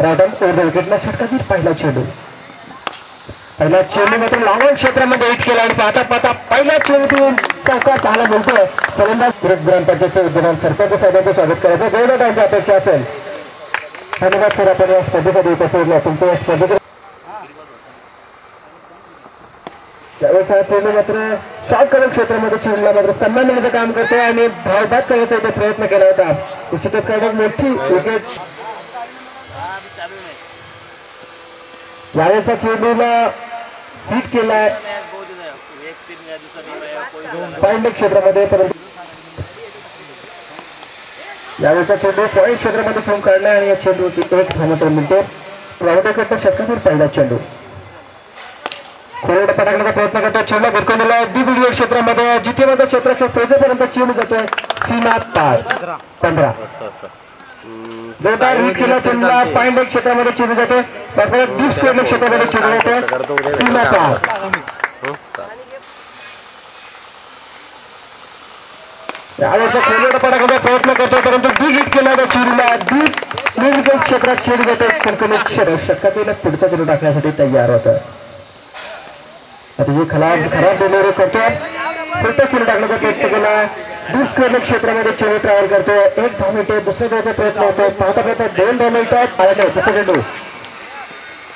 रायडन over विकेटला षटकातील पहिला चेंडू मात्र लॉंग क्षेत्रामध्ये हिट केला आणि पाहता पाहता पहिल्या चेंडूतून चौकार पाहायला मिळतोय. फलंदाज ग्रामपंचायतचे विद्यमान सरपंच साहेबांचं स्वागत करायचं जेवढं त्यांची अपेक्षा असेल. धन्यवाद सर, आपण या स्पर्धेसाठी उपस्थित तुमच्या या स्पर्धेचं त्यावेळेचा चेंडू मात्र शॉर्ट करून क्षेत्रामध्ये चेंडूला मात्र सन्मान देण्याचं काम करतोय आणि धावबाद करण्याचा इथे प्रयत्न केला होता. निश्चितच काय मोठी विकेट यावेळेचा चेंडूला हिट केलाय पॉइंट क्षेत्रामध्ये, परंतु यावेळेचा चेंडू पॉइंट क्षेत्रामध्ये खेळून काढलाय आणि या चेंडूवरती एक धाव मात्र मिळतो. राऊंडरकडनं षटकातील पहिला चेंडू खोलगट पटकण्याचा प्रयत्न करतो. चेंडू भिरकून दिला डीबीडी क्षेत्रामध्ये जिथे माझ्या क्षेत्राच्या पोहोचेपर्यंत चेंडू जातोय सीमा पार 15. जोरदार हिट केला चेंडूला पॉइंट क्षेत्रामध्ये चेंडू जातो. डीप स्क्वेअर क्षेत्रामध्ये चेंडू जातो सीमा पार. यावेळेचा खोलगट पटकण्याचा प्रयत्न करतो परंतु डीप हिट केला त्या चेंडूला डीप क्षेत्रात चेंडू जातो. कणकणी षटकातील पुढचा चेंडू टाकण्यासाठी तयार होतं. आता जी खराब डिलिव्हरी करतो फुलटा चेंडू टाकण्याचा प्रयत्न केला. डीप स्क्वेअर क्षेत्रामध्ये चेंडू ट्रॅव्हल करतो. एक धाव मिळते. दुसऱ्या धावचा प्रयत्न होतो. पाहता पाहता 2 धाव मिळतात. दुसरा चेंडू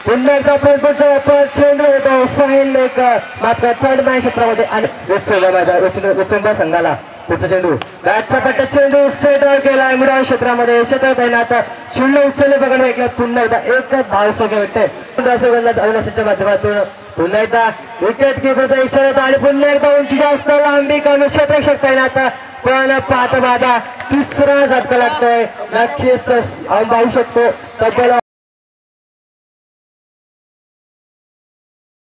पुन्हा एकदा फुलटचा वापर चेंडू होतो फाईन लेग मात्र थर्ड मॅच क्षेत्रामध्ये आणि उचंबा संघाला पुढचा चेंडू बॅटचा पट्टा चेंडू स्ट्रेट आउट केला मिडल क्षेत्रामध्ये क्षेत्रात आहे ना. आता चेंडू उचलले बघायला ऐकलं पुन्हा एकदा एकच धाव संख्या भेटते. अविनाशच्या माध्यमातून पुन्हा एकदा विकेट किपरचा इशारा होता आणि पुन्हा एकदा उंची जास्त लांबी कमी क्षेत्र शकताय ना. आता पण पाहता पाहता तिसरा झटका लागतोय. नक्कीच पाहू शकतो तब्बल